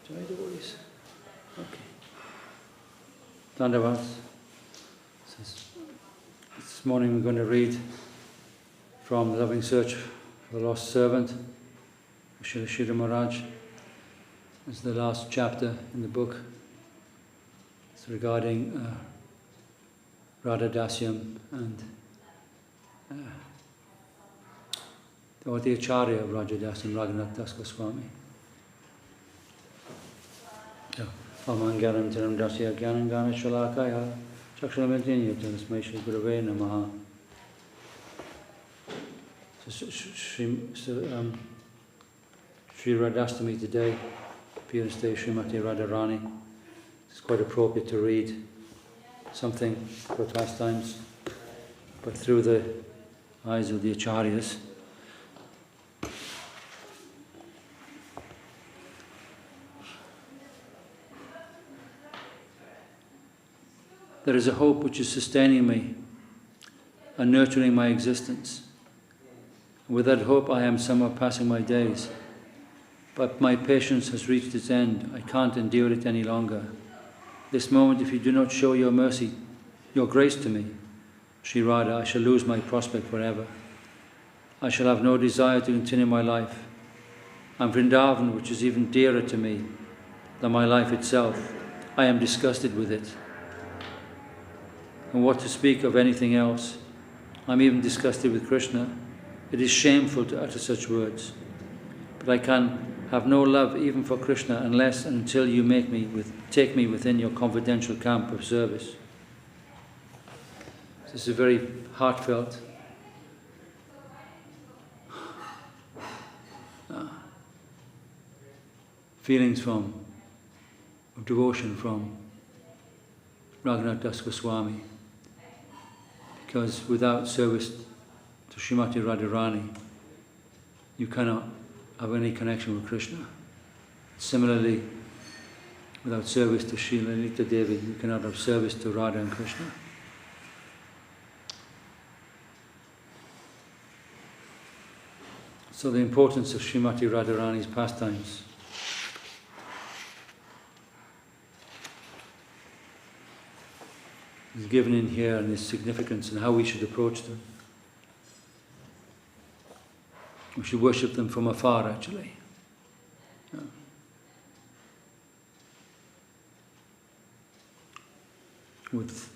Jai devotees. Okay. Dandavats. This morning we're going to read from The Loving Search for the Lost Servant of Srila Maharaj. It's the last chapter in the book. It's regarding Radha Dasyam and the Acharya of Radha Dasyam, Raghunath Das Goswami. Amangaram Taram Dasya Gyanam Gana Shalakaya Chakshalamadhyanya Tanasmai Shri Gurave Namaha. Sri Radhastami today, appearance day, Srimati Radharani. It's quite appropriate to read something for pastimes, but through the eyes of the Acharyas. There is a hope which is sustaining me and nurturing my existence. With that hope I am somewhat passing my days. But my patience has reached its end. I can't endure it any longer. This moment, if you do not show your mercy, your grace to me, Sri Radha, I shall lose my prospect forever. I shall have no desire to continue my life. And Vrindavan, which is even dearer to me than my life itself, I am disgusted with it. And what to speak of anything else? I'm even disgusted with Krishna. It is shameful to utter such words. But I can have no love even for Krishna unless and until you take me within your confidential camp of service. This is very heartfelt. Feelings of devotion from Raghunath Das Goswami. Because without service to Srimati Radharani, you cannot have any connection with Krishna. Similarly, without service to Sri Lalita Devi, you cannot have service to Radha and Krishna. So the importance of Srimati Radharani's pastimes is given in here, and its significance and how we should approach them. We should worship them from afar, actually. Yeah. With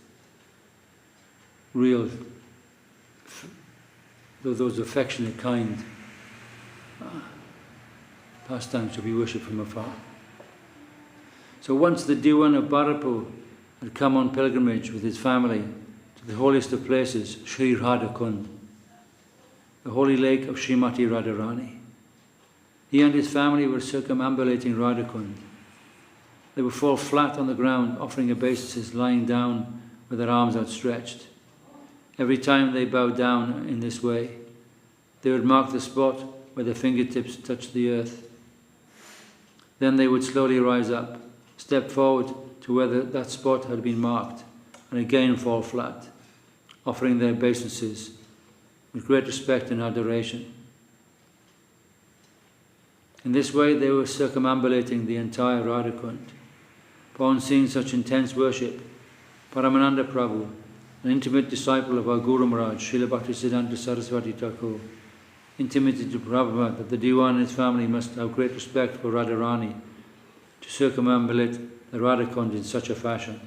real, those affectionate, kind pastimes should be worshipped from afar. So once the Diwan of Bharapur had come on pilgrimage with his family to the holiest of places, Sri Radha Kund, the holy lake of Srimati Radharani. He and his family were circumambulating Radha Kund. They would fall flat on the ground, offering obeisances, lying down with their arms outstretched. Every time they bowed down in this way, they would mark the spot where their fingertips touched the earth. Then they would slowly rise up, step forward to where that spot had been marked, and again fall flat, offering their obeisances with great respect and adoration. In this way they were circumambulating the entire Radha Kund. Upon seeing such intense worship, Paramananda Prabhu, an intimate disciple of our Guru Maharaj, Srila Bhaktisiddhanta Saraswati Thakur, intimated to Prabhupada that the Diwan and his family must have great respect for Radharani to circumambulate the Radha Kund in such a fashion.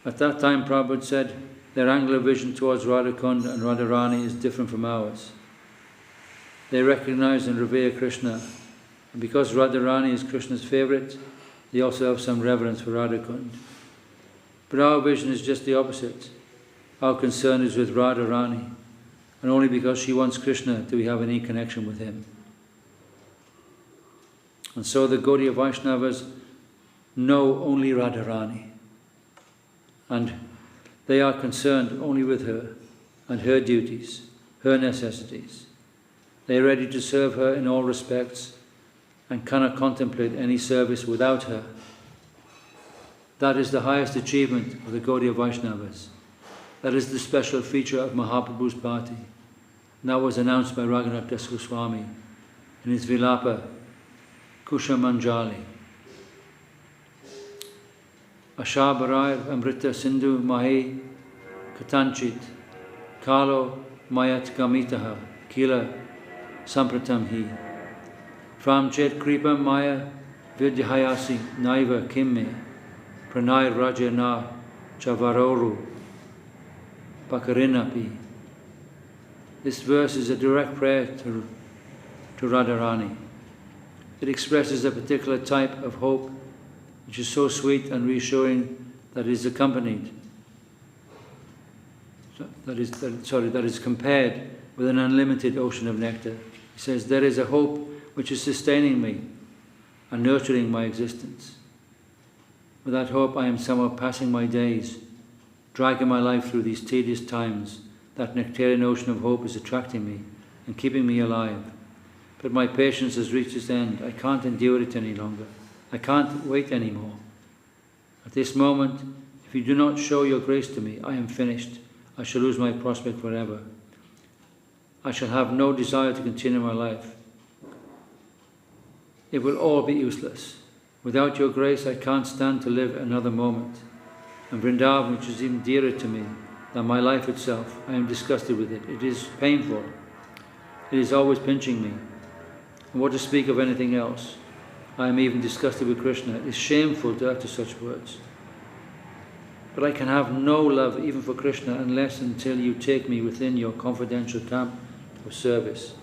At that time Prabhupada said, their angle of vision towards Radha Kund and Radharani is different from ours. They recognize and revere Krishna, and because Radharani is Krishna's favourite, they also have some reverence for Radha Kund. But our vision is just the opposite. Our concern is with Radharani, and only because she wants Krishna do we have any connection with him. And so the Gaudiya Vaishnavas know only Radharani, and they are concerned only with her and her duties, her necessities. They are ready to serve her in all respects and cannot contemplate any service without her. That is the highest achievement of the Gaudiya Vaishnavas. That is the special feature of Mahaprabhu's bhakti. And that was announced by Raghunath Das Goswami in his Vilapa Kushamanjali. Ashabarair Amrita Sindhu Mahi Katanchit Kalo Mayat Gamitaha Kila Sampratam Hi From Chet Kripa Maya Vidyahayasi Naiva Kimme Pranay Rajana Chavaroru Bakarinapi. This verse is a direct prayer to Radharani. It expresses a particular type of hope which is so sweet and reassuring that it is accompanied, that is compared with an unlimited ocean of nectar. He says, there is a hope which is sustaining me and nurturing my existence. With that hope I am somehow passing my days, dragging my life through these tedious times. That nectarian ocean of hope is attracting me and keeping me alive. But my patience has reached its end. I can't endure it any longer. I can't wait anymore. At this moment, if you do not show your grace to me, I am finished. I shall lose my prospect forever. I shall have no desire to continue my life. It will all be useless. Without your grace, I can't stand to live another moment. And Vrindavan, which is even dearer to me than my life itself, I am disgusted with it. It is painful. It is always pinching me. And what to speak of anything else? I am even disgusted with Krishna. It is shameful to utter such words. But I can have no love even for Krishna unless until you take me within your confidential camp of service.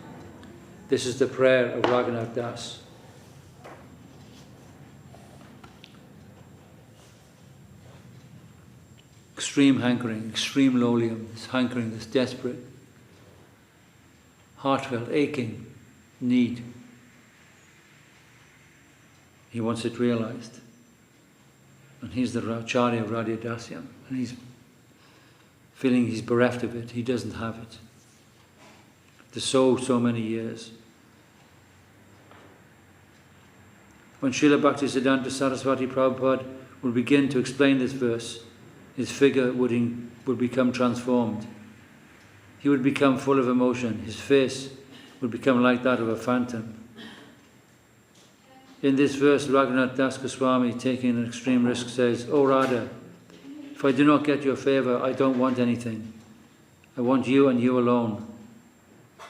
This is the prayer of Raghunath Das. Extreme hankering, extreme lolium, this hankering, this desperate, heartfelt, aching need. He wants it realized. And he's the Acharya of Radha Dasyam, and he's feeling he's bereft of it. He doesn't have it. For so many years. When Srila Bhaktisiddhanta Saraswati Prabhupada would begin to explain this verse, his figure would become transformed. He would become full of emotion. His face would become like that of a phantom. In this verse, Raghunath Das Goswami, taking an extreme risk, says, "O Radha, if I do not get your favour, I don't want anything. I want you and you alone.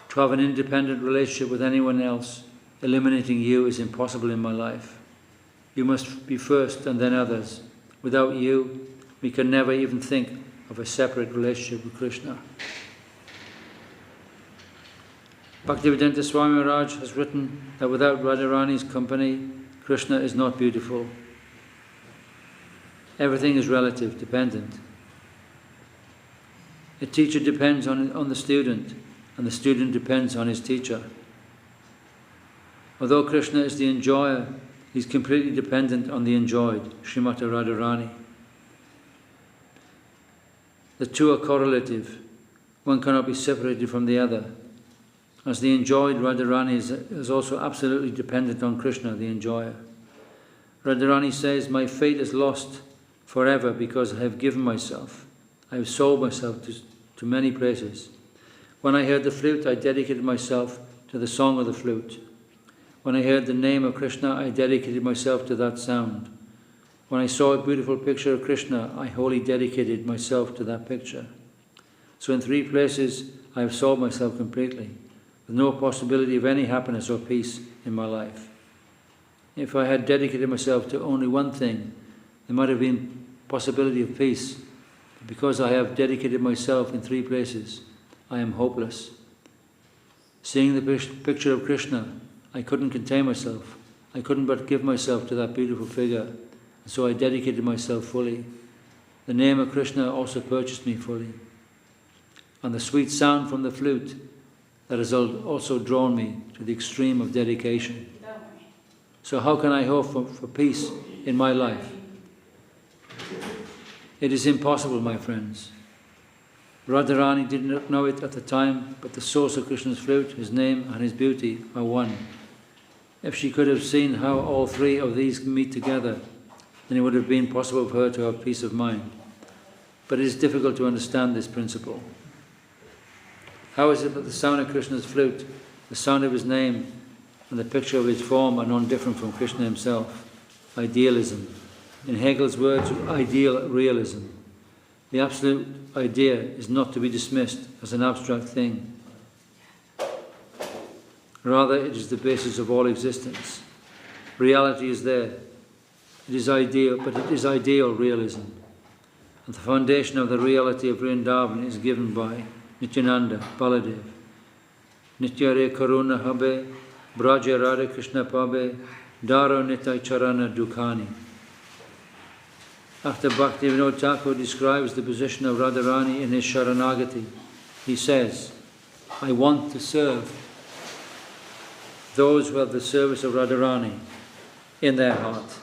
To have an independent relationship with anyone else, eliminating you, is impossible in my life. You must be first and then others. Without you, we can never even think of a separate relationship with Krishna." Bhaktivedanta Swami Maharaj has written that without Radharani's company, Krishna is not beautiful. Everything is relative, dependent. A teacher depends on the student, and the student depends on his teacher. Although Krishna is the enjoyer, he is completely dependent on the enjoyed, Srimati Radharani. The two are correlative. One cannot be separated from the other. As the enjoyed, Radharani is also absolutely dependent on Krishna, the enjoyer. Radharani says, "My fate is lost forever because I have given myself. I have sold myself to many places. When I heard the flute, I dedicated myself to the song of the flute. When I heard the name of Krishna, I dedicated myself to that sound. When I saw a beautiful picture of Krishna, I wholly dedicated myself to that picture. So in three places, I have sold myself completely, with no possibility of any happiness or peace in my life. If I had dedicated myself to only one thing, there might have been possibility of peace. But because I have dedicated myself in three places, I am hopeless. Seeing the picture of Krishna, I couldn't contain myself. I couldn't but give myself to that beautiful figure, and so I dedicated myself fully. The name of Krishna also purchased me fully. And the sweet sound from the flute, that has also drawn me to the extreme of dedication. So how can I hope for peace in my life? It is impossible, my friends. Radharani did not know it at the time, but the source of Krishna's flute, his name and his beauty are one. If she could have seen how all three of these meet together, then it would have been possible for her to have peace of mind. But it is difficult to understand this principle. How is it that the sound of Krishna's flute, the sound of his name, and the picture of his form are none different from Krishna himself. Idealism. In Hegel's words, ideal realism. The absolute idea is not to be dismissed as an abstract thing. Rather, it is the basis of all existence. Reality is there. It is ideal, but it is ideal realism. And the foundation of the reality of Vrindavan is given by Nityananda, Baladev. Nityare Karuna Habe, Braja Radha Krishna Pabe, Daro Nitai Charana Dukhani. After Bhakti Vinod Thakur describes the position of Radharani in his Sharanagati, he says, I want to serve those who have the service of Radharani in their heart.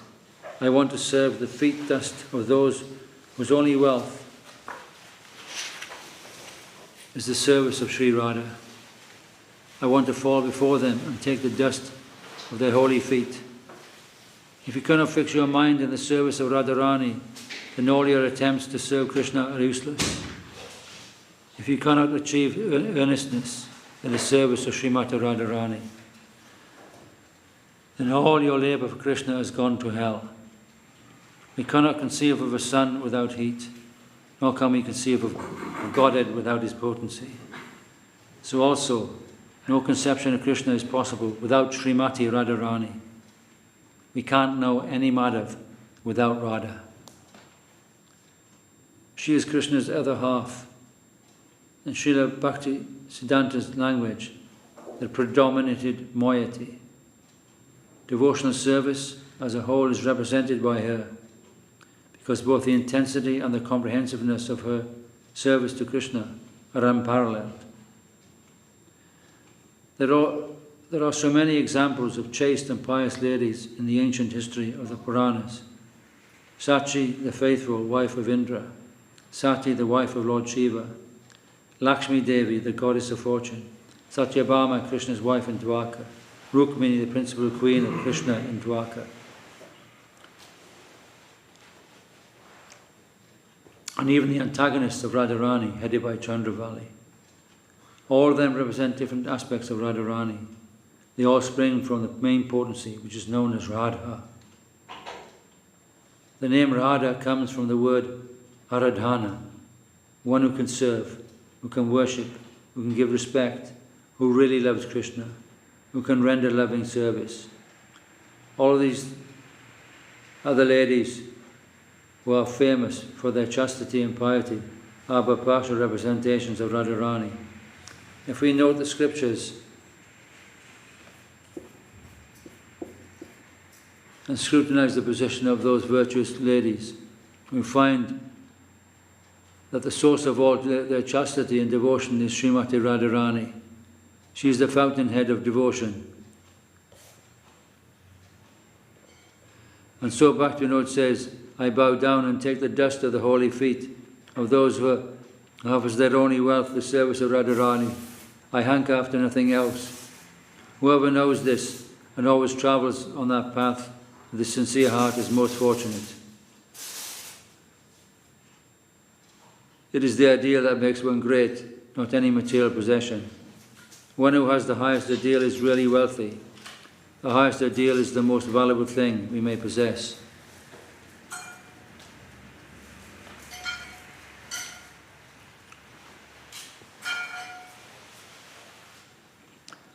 I want to serve the feet dust of those whose only wealth is the service of Sri Radha. I want to fall before them and take the dust of their holy feet. If you cannot fix your mind in the service of Radharani, then all your attempts to serve Krishna are useless. If you cannot achieve earnestness in the service of Srimati Radharani, then all your labour for Krishna has gone to hell. We cannot conceive of a sun without heat, nor can we conceive of Godhead without his potency. So also, no conception of Krishna is possible without Srimati Radharani. We can't know any Madhav without Radha. She is Krishna's other half. In Srila Bhakti Siddhanta's language, the predominated moiety. Devotional service as a whole is represented by her, because both the intensity and the comprehensiveness of her service to Krishna are unparalleled. There are so many examples of chaste and pious ladies in the ancient history of the Puranas. Sachi, the faithful wife of Indra, Sati, the wife of Lord Shiva, Lakshmi Devi, the goddess of fortune, Satyabhama, Krishna's wife in Dwarka, Rukmini, the principal queen of Krishna in Dwarka. And even the antagonists of Radharani, headed by Chandravali. All of them represent different aspects of Radharani. They all spring from the main potency, which is known as Radha. The name Radha comes from the word Aradhana, one who can serve, who can worship, who can give respect, who really loves Krishna, who can render loving service. All of these other ladies who are famous for their chastity and piety are but partial representations of Radharani. If we note the scriptures and scrutinize the position of those virtuous ladies, we find that the source of all their chastity and devotion is Srimati Radharani. She is the fountainhead of devotion. And so Bhaktivinoda says, I bow down and take the dust of the holy feet of those who have as their only wealth the service of Radharani. I hanker after nothing else. Whoever knows this and always travels on that path with a sincere heart is most fortunate. It is the ideal that makes one great, not any material possession. One who has the highest ideal is really wealthy. The highest ideal is the most valuable thing we may possess.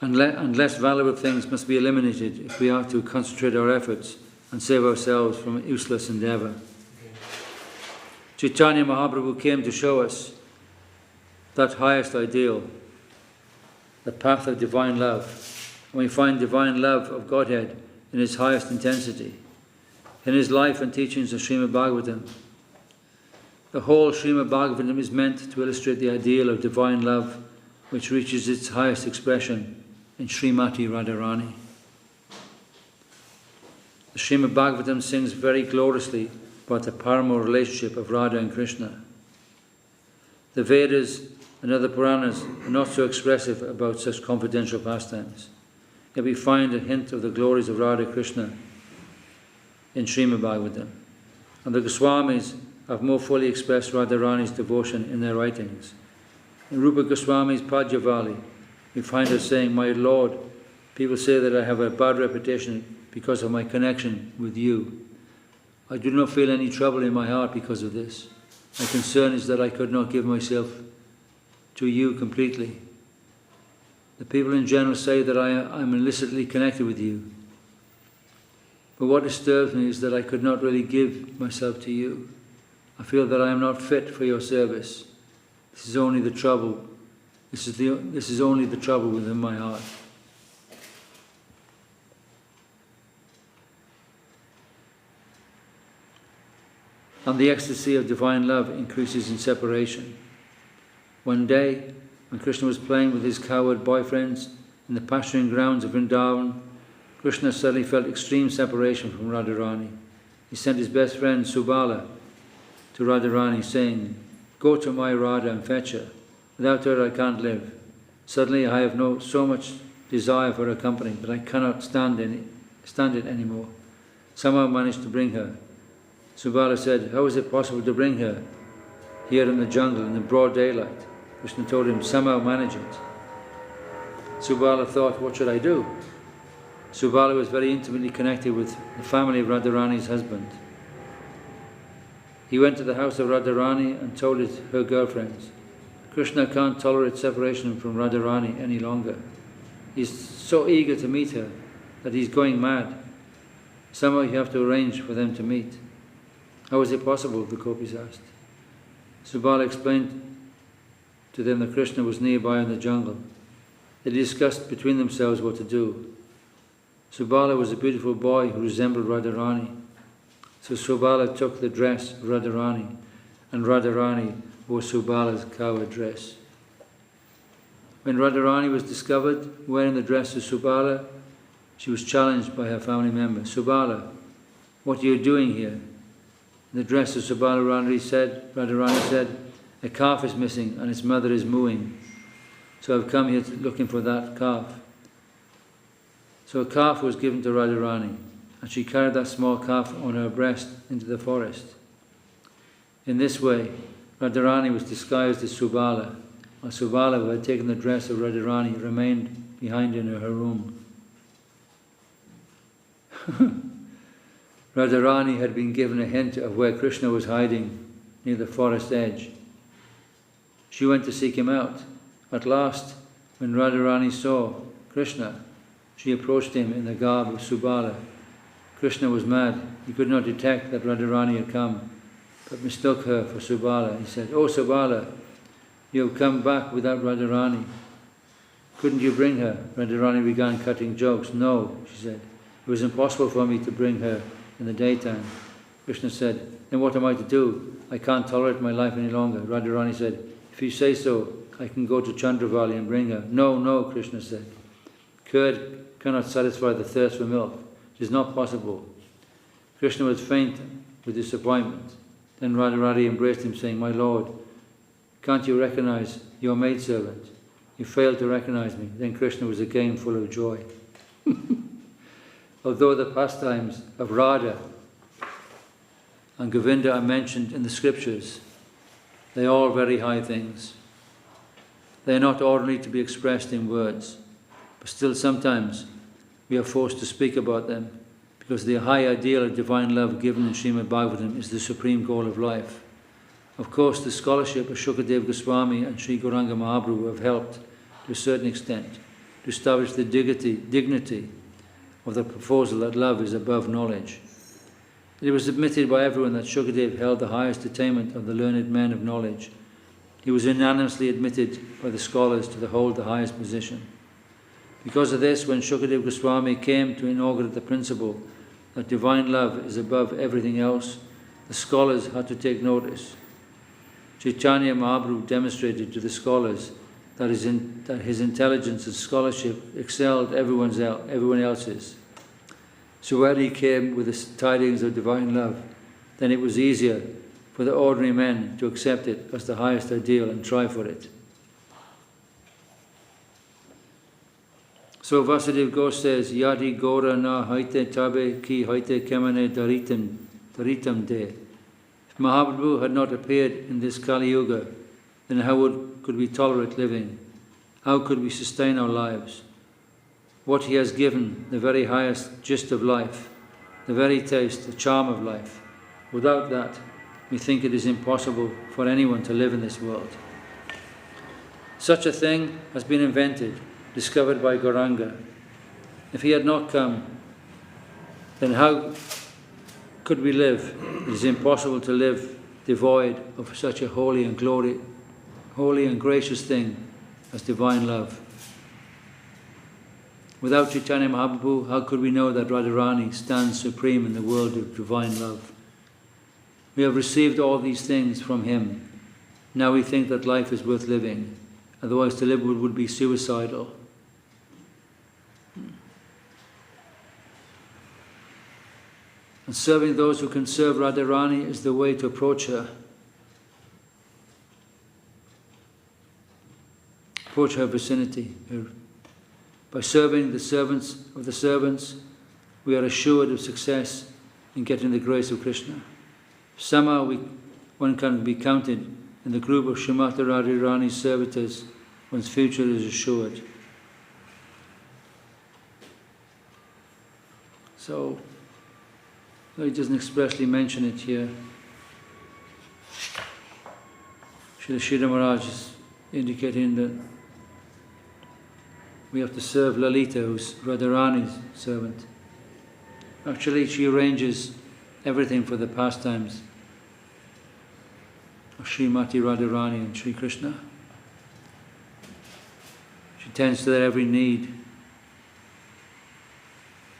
And less valuable things must be eliminated if we are to concentrate our efforts and save ourselves from useless endeavour. Chaitanya Mahaprabhu came to show us that highest ideal, the path of divine love. And we find divine love of Godhead in its highest intensity, in his life and teachings of Srimad Bhagavatam. The whole Srimad Bhagavatam is meant to illustrate the ideal of divine love, which reaches its highest expression in Srimati Radharani. The Srimad Bhagavatam sings very gloriously about the paramour relationship of Radha and Krishna. The Vedas and other Puranas are not so expressive about such confidential pastimes. Yet we find a hint of the glories of Radha Krishna in Srimad Bhagavatam. And the Goswamis have more fully expressed Radharani's devotion in their writings. In Rupa Goswami's Padyavali, we find her saying, My Lord, People say that I have a bad reputation because of my connection with you. I do not feel any trouble in my heart because of this. My concern is that I could not give myself to you completely. The people in general say that I am illicitly connected with you. But what disturbs me is that I could not really give myself to you. I feel that I am not fit for your service. This is only the trouble. This is only the trouble within my heart. And the ecstasy of divine love increases in separation. One day, when Krishna was playing with his cowherd boyfriends in the pasturing grounds of Vrindavan, Krishna suddenly felt extreme separation from Radharani. He sent his best friend Subala to Radharani, saying, "Go to my Radha and fetch her. Without her I can't live. Suddenly I have so much desire for her company that I cannot stand it anymore. Somehow manage to bring her." Subala said, "How is it possible to bring her here in the jungle in the broad daylight?" Krishna told him, "Somehow manage it." Subala thought, "What should I do?" Subala was very intimately connected with the family of Radharani's husband. He went to the house of Radharani and told her girlfriends, "Krishna can't tolerate separation from Radharani any longer. He's so eager to meet her that he's going mad. Somehow you have to arrange for them to meet." "How is it possible?" the gopis asked. Subala explained to them that Krishna was nearby in the jungle. They discussed between themselves what to do. Subala was a beautiful boy who resembled Radharani. So Subala took the dress of Radharani, and Radharani wore Subala's cowherd dress. When Radharani was discovered wearing the dress of Subala, she was challenged by her family members. "Subala, what are you doing here?" In the dress of Subala, Radharani said, "A calf is missing and its mother is mooing. So I've come here looking for that calf." So a calf was given to Radharani, and she carried that small calf on her breast into the forest. In this way, Radharani was disguised as Subala, while Subala, who had taken the dress of Radharani, remained behind in her room. Radharani had been given a hint of where Krishna was hiding near the forest edge. She went to seek him out. At last, when Radharani saw Krishna, she approached him in the garb of Subala. Krishna was mad. He could not detect that Radharani had come, but mistook her for Subala. He said, "Oh Subala, you have come back without Radharani. Couldn't you bring her?" Radharani began cutting jokes. "No," she said. "It was impossible for me to bring her in the daytime." Krishna said, "Then what am I to do? I can't tolerate my life any longer." Radharani said, "If you say so, I can go to Chandravali and bring her." "No, no," Krishna said. "Curd cannot satisfy the thirst for milk. It is not possible." Krishna was faint with disappointment. Then Radharani embraced him, saying, "My lord, can't you recognize your maidservant? You failed to recognize me." Then Krishna was again full of joy. Although the pastimes of Radha and Govinda are mentioned in the scriptures, they are all very high things. They are not ordinarily to be expressed in words, but still sometimes we are forced to speak about them, because the high ideal of divine love given in Srimad Bhagavatam is the supreme goal of life. Of course, the scholarship of Shukadeva Goswami and Sri Gauranga Mahaprabhu have helped, to a certain extent, to establish the dignity of the proposal that love is above knowledge. It was admitted by everyone that Shukadeva held the highest attainment of the learned men of knowledge. He was unanimously admitted by the scholars to hold the highest position. Because of this, when Shukadeva Goswami came to inaugurate the principle that divine love is above everything else, the scholars had to take notice. Chaitanya Mahaprabhu demonstrated to the scholars that his intelligence and scholarship excelled everyone else's. So when he came with the tidings of divine love, then it was easier for the ordinary men to accept it as the highest ideal and try for it. So Vasudeva Ghosh says, "Yadi Gora na haite tabe ki haite kemane daritam de." If Mahaprabhu had not appeared in this Kali Yuga, then how could we tolerate living? How could we sustain our lives? what he has given, the very highest gist of life, the very taste, the charm of life. Without that, we think it is impossible for anyone to live in this world. Such a thing has been invented, discovered by Gauranga. If he had not come, then how could we live? It is impossible to live devoid of such a holy and gracious thing as divine love. Without Chaitanya Mahaprabhu, how could we know that Radharani stands supreme in the world of divine love? We have received all these things from him. Now we think that life is worth living. Otherwise to live would be suicidal. And serving those who can serve Radharani is the way to approach her. Approach her vicinity. By serving the servants of the servants, we are assured of success in getting the grace of Krishna. Somehow one can be counted in the group of Srimati Radharani's servitors, one's future is assured. So, he doesn't expressly mention it here. Srila Maharaj is indicating that we have to serve Lalita, who's Radharani's servant. Actually, she arranges everything for the pastimes of Srimati Radharani and Sri Krishna. She tends to their every need.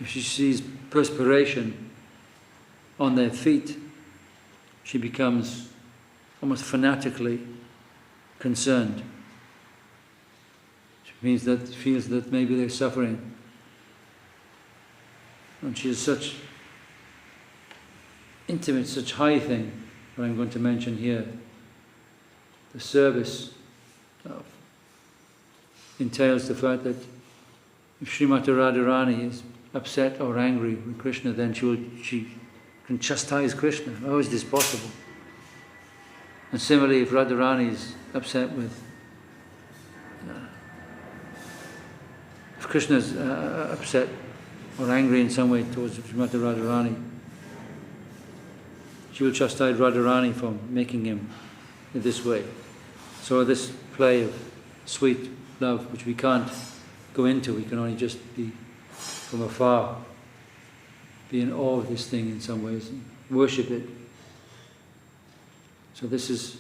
If she sees perspiration on their feet, she becomes almost fanatically concerned. She feels that maybe they're suffering. And she has such intimate, such high thing that I'm going to mention here. The service entails the fact that if Srimati Radharani is upset or angry with Krishna, then she can chastise Krishna. How is this possible? And similarly, if Radharani is upset with, if Krishna is upset or angry in some way towards Srimati Radharani, she will chastise Radharani for making him in this way. So this play of sweet love, which we can't go into, we can only just be from afar, be in awe of this thing in some ways, and worship it. So this is,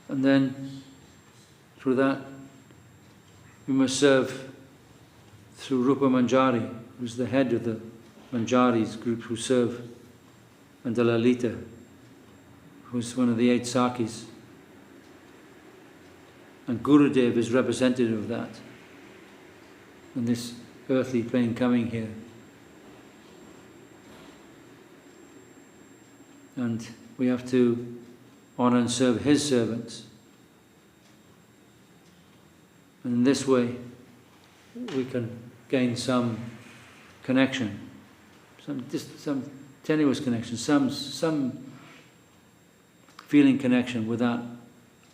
and then through that, we must serve through Rupa Manjari, who's the head of the Manjaris group who serve, and the Lalita, who's one of the 8 Sakis. And Gurudev is representative of that, in this earthly plane coming here. And we have to honor and serve his servants. And in this way, we can gain some connection, some tenuous connection, some feeling connection with that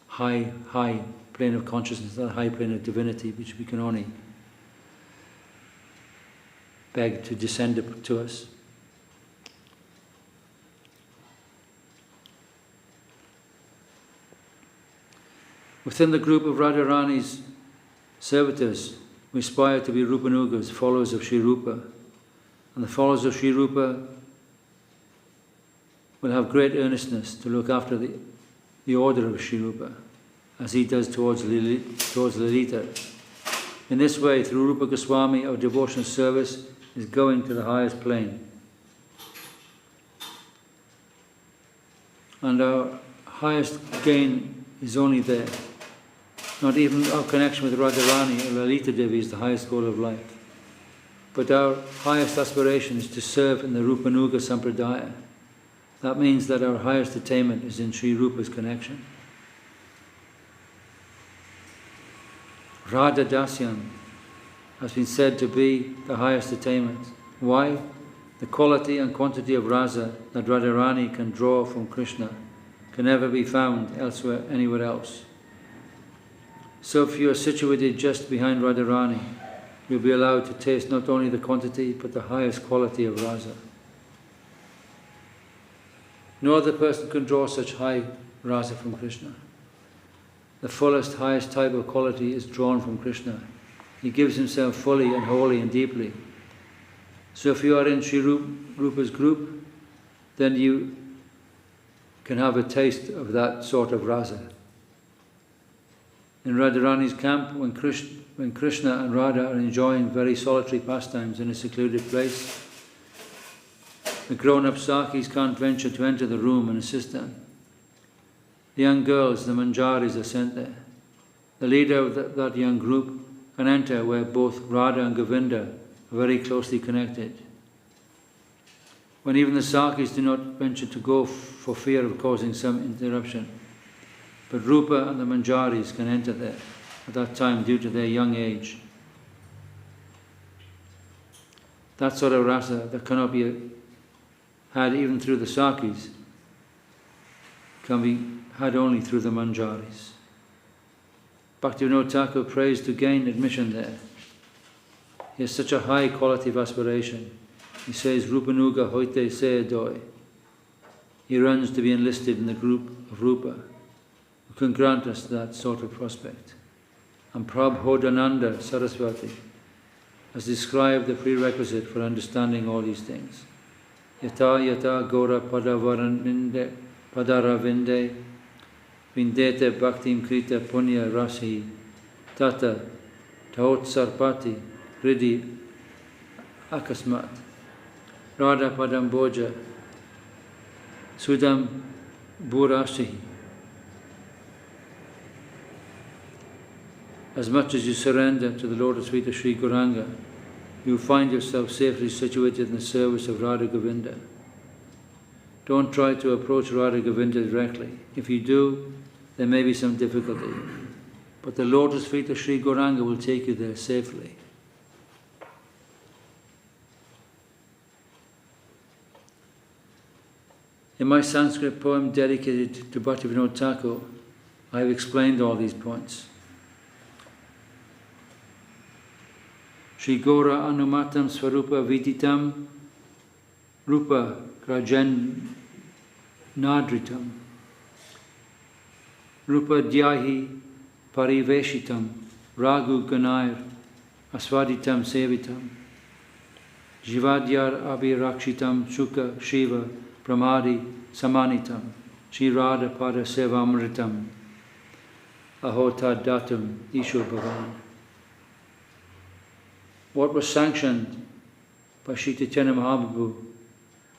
high plane of consciousness, that high plane of divinity, which we can only beg to descend to us. Within the group of Radharani's servitors, we aspire to be Rupanugas, followers of Sri Rupa. And the followers of Sri Rupa will have great earnestness to look after the order of Sri Rupa, as he does towards Lalita. In this way, through Rupa Goswami, our devotional service is going to the highest plane. And our highest gain is only there. Not even our connection with Radharani or Lalita Devi is the highest goal of life. But our highest aspiration is to serve in the Rupanuga Sampradaya. That means that our highest attainment is in Sri Rupa's connection. Radha Dasyan has been said to be the highest attainment. Why? The quality and quantity of rasa that Radharani can draw from Krishna can never be found anywhere else. So if you are situated just behind Radharani, you'll be allowed to taste not only the quantity but the highest quality of rasa. No other person can draw such high rasa from Krishna. The fullest, highest type of quality is drawn from Krishna. He gives himself fully and wholly and deeply. So if you are in Sri Rupa's group, then you can have a taste of that sort of rasa. In Radharani's camp, when Krishna and Radha are enjoying very solitary pastimes in a secluded place, the grown-up Sakis can't venture to enter the room and assist them. The young girls, the manjaris, are sent there. The leader of that young group can enter where both Radha and Govinda are very closely connected. When even the Sakis do not venture to go for fear of causing some interruption, but Rupa and the manjaris can enter there at that time due to their young age. That sort of rasa that cannot be had even through the Sakis can be had only through the manjaris. Bhaktivinoda Thakur prays to gain admission there. He has such a high quality of aspiration. He says, Rupanuga hoite se doi. He runs to be enlisted in the group of Rupa, who can grant us that sort of prospect. And Prabhodhananda Saraswati has described the prerequisite for understanding all these things. Yata yata gora padaravinde vindete bhaktim krita punya rasi tata taot sarpati hridi akasmat Radha padam boja sudam burasi. As much as you surrender to the Lotus feet of Sri Gauranga, you find yourself safely situated in the service of Radha Govinda. Don't try to approach Radha Govinda directly. If you do, there may be some difficulty. But the Lotus feet of Sri Gauranga will take you there safely. In my Sanskrit poem dedicated to Bhaktivinoda Thakur, I have explained all these points. Shri Gora Anumatam Swarupa Viditam Rupa Grajan Nadritam Rupa Dhyahi Pariveshitam Raghu Ganair Aswaditam Sevitam Jivadyar Abhirakshitam Sukha Shiva Pramadi Samanitam Shri Radha Pada Sevamritam Ahota Datum Isho Bhavan. What was sanctioned by Sri Chaitanya Mahaprabhu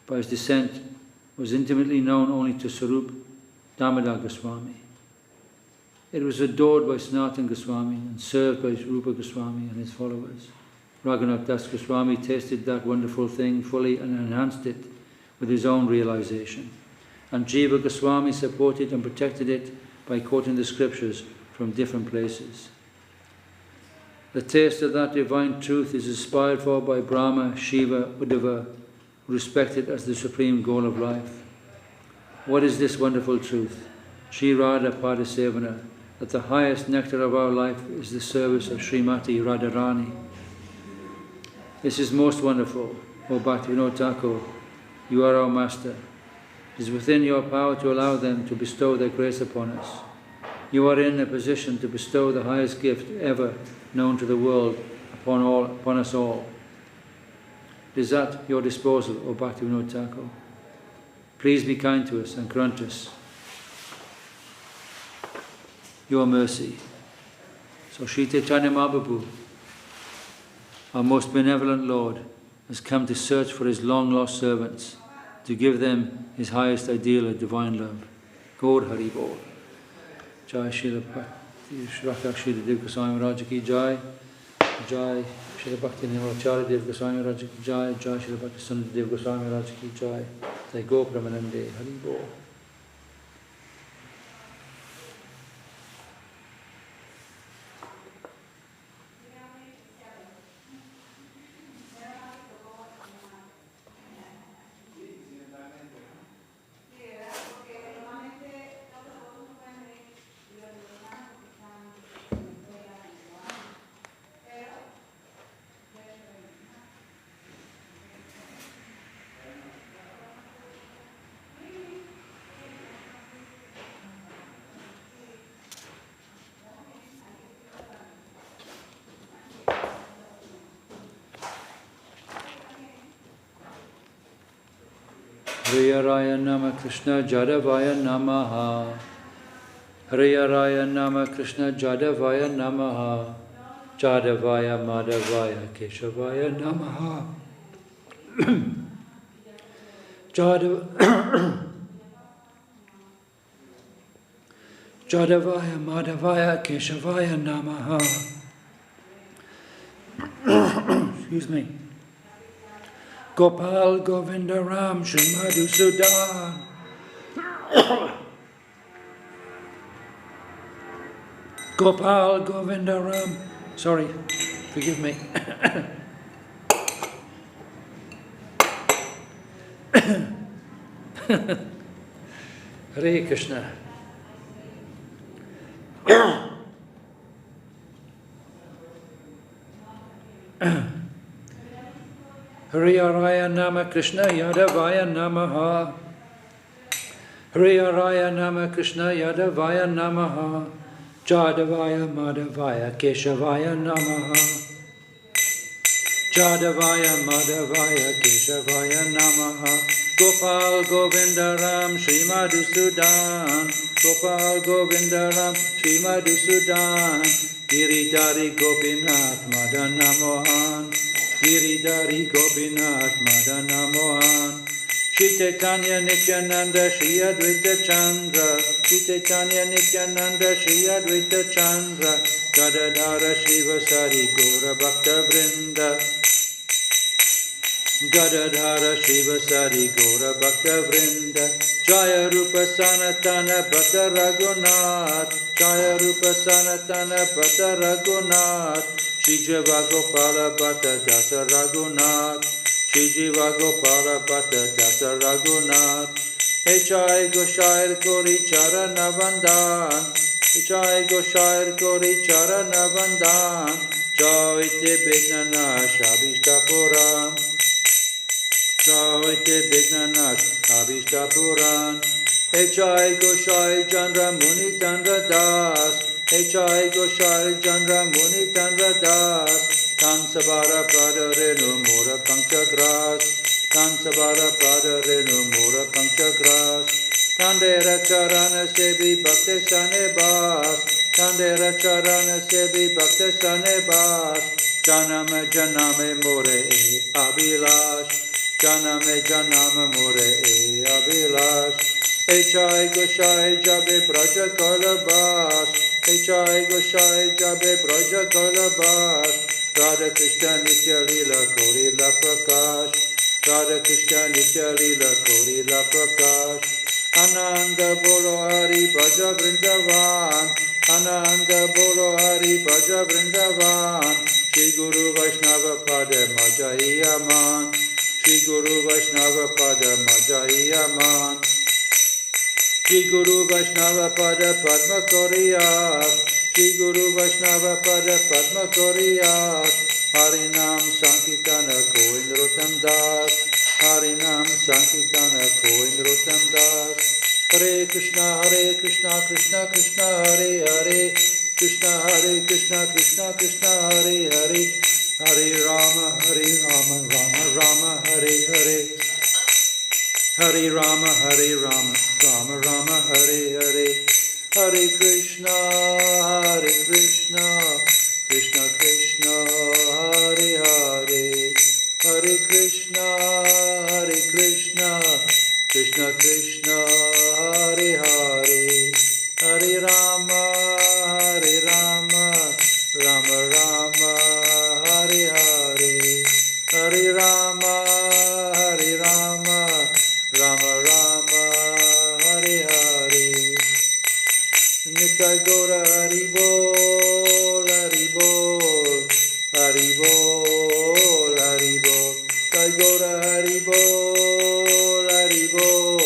by his descent was intimately known only to Sarup Damodar Goswami. It was adored by Sanatana Goswami and served by Rupa Goswami and his followers. Raghunath Das Goswami tasted that wonderful thing fully and enhanced it with his own realization. And Jiva Goswami supported and protected it by quoting the scriptures from different places. The taste of that divine truth is aspired for by Brahma, Shiva, Uddhava, who respect it as the supreme goal of life. What is this wonderful truth? Sri Radha Pada Sevana, that the highest nectar of our life is the service of Srimati Radharani. This is most wonderful, O Bhaktivinoda Thakur. You are our master. It is within your power to allow them to bestow their grace upon us. You are in a position to bestow the highest gift ever known to the world upon us all. It is at your disposal, O Bhaktivinoda Thakur. Please be kind to us and grant us your mercy. So Sri Chaitanya Mahaprabhu, our most benevolent Lord, has come to search for his long-lost servants, to give them his highest ideal of divine love. Gaur Hari Bol. Jai Srila Bhakti Shracha Srila Dev Goswami Maharaj ki Jai. Jai Srila Bhakti Nimracharya Dev Goswami Maharaj ki Jai. Jai Srila Bhakti Sundar Dev Goswami Maharaj ki Jai. Jai Go Brahmanande Hari Bol. Hriyaraya Nama Krishna Jadavaya Namaha. Hriyaraya Nama Krishna Jadavaya Namaha. Jadavaya Madhavaya Keshavaya Namaha. Jadavaya Madhavaya Keshavaya Namaha. Excuse me. Gopal Govinda Ram Shri Madhusudan. Gopal Govinda Ram. Sorry, forgive me. Hare Krishna. Hriyaraya Nama Krishna Yadavaya Namaha. Hriyaraya Nama Krishna Yadavaya Namaha. Jadavaya Madhavaya Keshavaya Namaha. Jadavaya Madhavaya Keshavaya Namaha. Gopal Govinda Ram Shri Madhusudan. Gopal Govinda Ram Shri Madhusudan. Giridhari Gopinath Madana Mohan. Giridhari Gopinath Madana Mohan. Shri Chaitanya Nityananda Shri Advaita Chandra. Shri Chaitanya Nityananda Shri Advaita Chandra. Gadadhara Shri Vasari Gaura Bhakta Vrinda. Gadadhara Shri Vasari Gaura Bhakta Vrinda. Jaya Rupa Sanatana Bhatta Raghunath. Jaya Rupa Sanatana Bhatta Raghunath. Shri Jiva Gopala Bhatta Dasa Raghunath. Shri Jiva Gopala Bhatta Dasa Raghunath. Echai Goshair Kori Charana Vandan. Echai Goshair Kori Charana Vandan. Joite Bignana Shabishta Puran. Joite Bignana Shabishta Puran. Echai Goshai Chandra Muni Chandra Das. Echai Goshai Chandra Muni Chandra Das. Kansabara Prada Renu Mura Panchagras. Kansabara Prada Renu Mura Panchagras. Kandera Charana Sebi Bhakti Sane Bas. Kandera Charana Sebi Bhakti Sane Bas. Janame Janame More E Abhilash. Janame Janame More E Abhilash. Echai Goshai Jabe Braja Kalabas. Echai Goshai Jabe Braja Kalabas. Radha Krishna Nitya Lila Korila Prakash. Radha Krishna Nitya Lila Korila Prakash. Ananda Bolo Hari Bhaja Vrindavan. Ananda Bolo Hari Bhaja Vrindavan. Shri Guru Vaishnava Pada Majayaman. Shri Guru Vaishnava Pada Majayaman. Shri Guru Vaishnava Pada Padma Koriyas. Shri Guru Vaishnava Pada Padma Koriyas. Harinam Sankirtana Govindratam Das. Harinam Sankirtana Govindratam Das. Hare Krishna Krishna Krishna Hare Hare. Krishna Hare Krishna Krishna Krishna Hare Hare. Hare Rama Rama Rama Hare Hare. Hare Rama Rama Rama Hare Hare. Hare Krishna Krishna Krishna Hare Hare. Hare Krishna Krishna Krishna Hare Hare. Hare Rama Rama Rama Hare Hare. Hare Rama Rama Rama Hare Hare. Nitai Gora Hari Bol, Hari Bol, Hari Bol, Hari Bol. Nitai Gora Hari Bol, Hari Bol,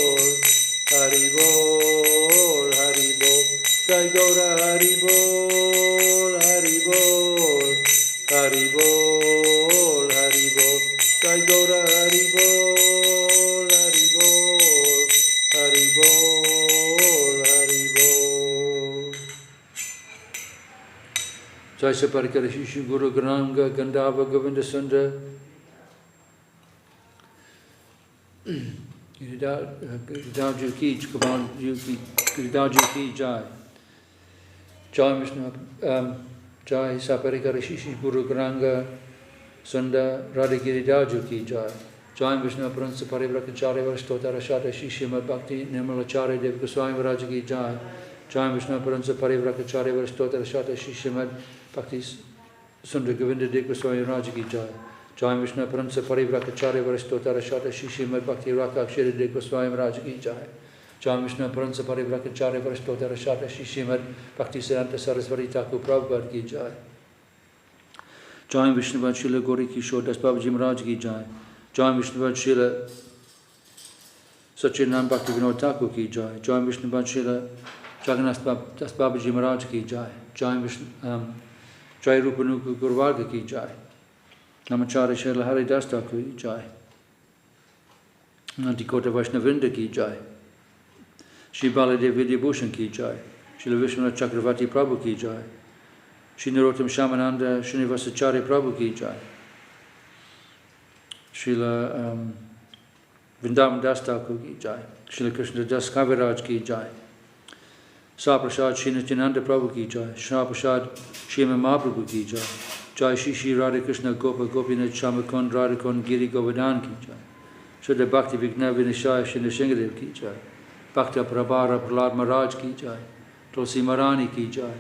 Hari Bol, Hari Bol. Nitai Gora Hari Bol, Hari Bol, Hari Bol, Hari Bol. Nitai Gora Hari Bol, Hari Bol, Hari Bol, Hari Bol. Jai Saparikara Shishu Guru Grananga Gandhava Govinda Sundar. Giridharju ki, Giridharju ki jai. Jai Vishnu, Jai Saparikara Shishi Guru Garanga Sunda Radha Giridharju ki jai. Jai Vishnu Pransa Parivrakacharya Varastotara Shata Shishima Bhakti Nirmalacharya Dev Goswami Maharaj ki jai. Jai Vishnu Pransa Parivrakacharya Varastotara Shata Shishima Bhakti Sunda Govinda Dev Goswami Maharaj ki jai. Jai Vishnu Pransa Parivrakacharya Varastotara Shata Shishima Bhakti Rakakshira Dev Goswami Maharaj ki jai. Jai Vishnu Pransa Parivrakacharya Varastotara Shata Shishima Bhakti Siddhanta Saraswati Thakur Prabhupada ki jai. Jai Vishnu Srila Gauri Kishore Das Babaji Maharaj ki jai. Jai Vishnu Srila Satchidanand Bhakti Vinod Thakur ki jai. Jai Vishnu Srila Jagannath Das Babaji Maharaj ki jai. Jai Vishnu Jai Rupanuka Gurvarga ki jai. Namacharya Srila Haridas Thakur ki jai. Nantikota Vaishnavrinda ki jai. Shri Baladev Vidyabhushan ki jai. Srila Vishwanath Chakravarti Prabhu ki jai. Shri Narottam Shamananda Srinivasacharya Prabhu ki jai. Srila Vrindavan Das Thakur ki jai. Srila Krishna Das Kaviraj ki jai. Saprasad Shri Nityananda Prabhu ki jai. Shraprasad Shrima Mahaprabhu ki jai. Jai Shri Shri Radha Krishna Gopa Gopinath Shamakund Radhakund Giri Govardhan ki jai. Srila Bhakti Vigna Vinashaya Shri Nishingadev ki jai. Bhakta Prabhara Prahlad Maharaj ki jai. Tulsi Marani ki jai.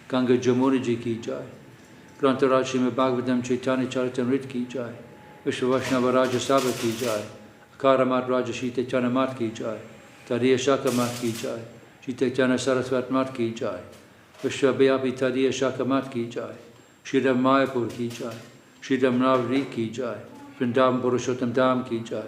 Ganga Jamuni ji ki jai. Grantaraj Srimad Bhagavatam Chaitanya Charitamrita ki jai. Vishwa Vaishnava Raja Sabha ki jai. Akaramat Raja Shri Chaitanya Mat ki jai. Tadiya Shaka Mat ki jai. Shri Chaitanya Saraswat Mat ki jai. Vishwa Bhyapi Tadiya Shaka Mat ki jai. Shri Ram Mayapur ki jai. Shri Ram Navri ki jai. Vrindavan Purushottam Dham ki jai.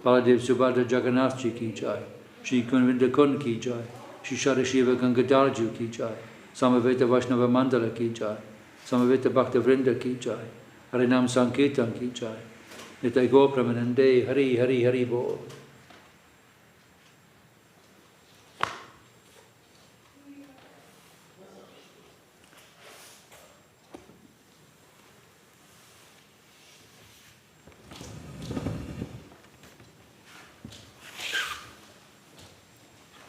Baladev Subhadra Jagannath ji ki jai. Shri Kunvinda Kun ki jai. Shri Shadashiva Gangadharju ki jai. Samaveta Vaishnava Mandala ki jai. Samaveta Bhakta Vrinda ki jai. Harinam Sankirtan ki jai. Nitai Gopramanande Hari Hari Hari Bol.